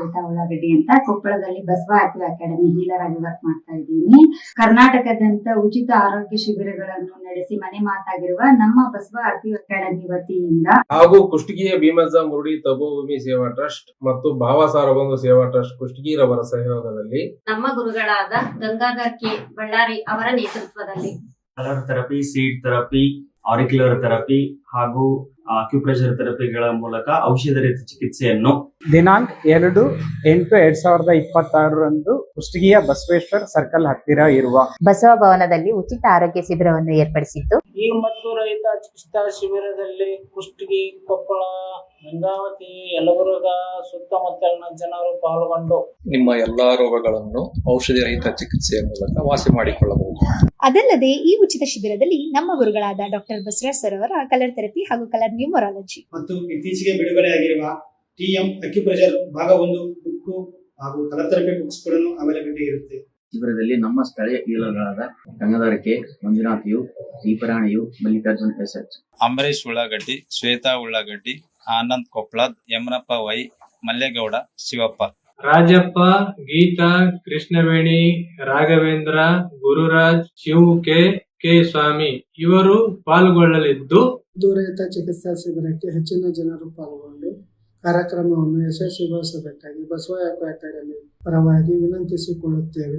ಶ್ವೇತಾ ಉಳ್ಳಾಗಡ್ಡಿ ಅಂತ. ಕೊಪ್ಪಳದಲ್ಲಿ ಬಸವ ಆಕ್ಟಿವ್ ಅಕಾಡೆಮಿ ಹೀಲರ್ ಆಗಿ ವರ್ಕ್ ಮಾಡ್ತಾ ಇದ್ದೀನಿ. ಕರ್ನಾಟಕದಂತ ಉಚಿತ ಆರೋಗ್ಯ ಶಿಬಿರಗಳನ್ನು ನಡೆಸಿ ಮನೆ ಮಾತಾಗಿರುವ ನಮ್ಮ ಬಸವ ಆಕ್ಟಿವ್ ಅಕಾಡೆಮಿ ವತಿಯಿಂದ ಹಾಗೂ ಕುಷ್ಟಗಿಯ ಭೀಮಜ್ಜ ಮುರುಡಿ ತಪೋಭೂಮಿ ಸೇವಾ ಟ್ರಸ್ಟ್ ಮತ್ತು ಭಾವ ಸಾರ್ವಬಂಧು ಸೇವಾ ಟ್ರಸ್ಟ್ ಕುಷ್ಟಗಿರವರ ಸಹಯೋಗದಲ್ಲಿ ನಮ್ಮ ಗುರುಗಳಾದ ಗಂಗಾಧರ್ ಕೆ ಬಳ್ಳಾರಿ ಅವರ ನೇತೃತ್ವದಲ್ಲಿ colour therapy, seed therapy, auricular therapy ಹಾಗೂ ಅಕ್ಯುಪ್ರೆಷರ್ ಥೆರಪಿಗಳ ಮೂಲಕ ಔಷಧ ರೀತಿ ಚಿಕಿತ್ಸೆಯನ್ನು ದಿನಾಂಕ 2/8/2026 ಕುಷ್ಟಗಿಯ ಬಸವೇಶ್ವರ್ ಸರ್ಕಲ್ ಹತ್ತಿರ ಇರುವ ಬಸವ ಭವನದಲ್ಲಿ ಉಚಿತ ಆರೋಗ್ಯ ಶಿಬಿರವನ್ನು ಏರ್ಪಡಿಸಿದ್ದು, ಈ ಮತ್ತು ರೈತ ಚಿಕಿತ್ಸಾ ಶಿಬಿರದಲ್ಲಿ ಕುಷ್ಟಗಿ, ಕೊಪ್ಪಳ, ಗಂಗಾವತಿ, ಯಲಬುರ್ಗಾ ಸುತ್ತಮುತ್ತಲಿನ ಜನರು ಪಾಲ್ಗೊಂಡು ನಿಮ್ಮ ಎಲ್ಲಾ ರೋಗಗಳನ್ನು ಔಷಧಿ ರಹಿತ ಚಿಕಿತ್ಸೆಯ ಮೂಲಕ ವಾಸಿ ಮಾಡಿಕೊಳ್ಳಬಹುದು. ಅದಲ್ಲದೆ ಈ ಉಚಿತ ಶಿಬಿರದಲ್ಲಿ ನಮ್ಮ ಗುರುಗಳಾದ ಡಾಕ್ಟರ್ ಬಸವರಾಜ್ ಸರ್ ಅವರ ಕಲರ್ ಥೆರಪಿ ಹಾಗೂ ಕಲರ್ ನ್ಯೂಮರಾಲಜಿ ಮತ್ತು ಇತ್ತೀಚೆಗೆ ಬಿಡುಗಡೆಯಾಗಿರುವ TM ಅಕ್ಯುಪ್ರೆಷರ್ ಭಾಗ 1 ಬುಕ್ ಹಾಗೂ ಕಲರ್ ಥೆರಪಿ ಬುಕ್ಸ್ ಕೂಡ ಅವೈಲಬಿಲಿಟಿ ಇರುತ್ತೆ. ಶಿಬಿರದಲ್ಲಿ ನಮ್ಮ ಸ್ಥಳೀಯ ಹೀಲರ್ಗಳಾದ ಗಂಗಾಧರ್ ಕೆ, ಮಂಜುನಾಥ್ ಯು, ದೀಪರಾಣಿಯು, Mallikarjun SH, Ambarish Ullagaddi, Shweta Ullagaddi, Anand Koplad, Yamanappa Y, Mallegowda, Shivappa, Rajappa, Geetha, Krishnaveni, Raghavendra, Gururaj, Shiv K Swami ಇವರು ಪಾಲ್ಗೊಳ್ಳಲಿದ್ದು, ದೂರಹಿತ ಚಿಕಿತ್ಸಾ ಶಿಬಿರಕ್ಕೆ ಹೆಚ್ಚಿನ ಜನರು ಪಾಲ್ಗೊಂಡು ಕಾರ್ಯಕ್ರಮವನ್ನು ಯಶಸ್ವಿಗೊಳಿಸಬೇಕಾಗಿ ಬಸವ ಅಕಾಡೆಮಿ ಪರವಾಗಿ ವಿನಂತಿಸಿಕೊಳ್ಳುತ್ತೇವೆ.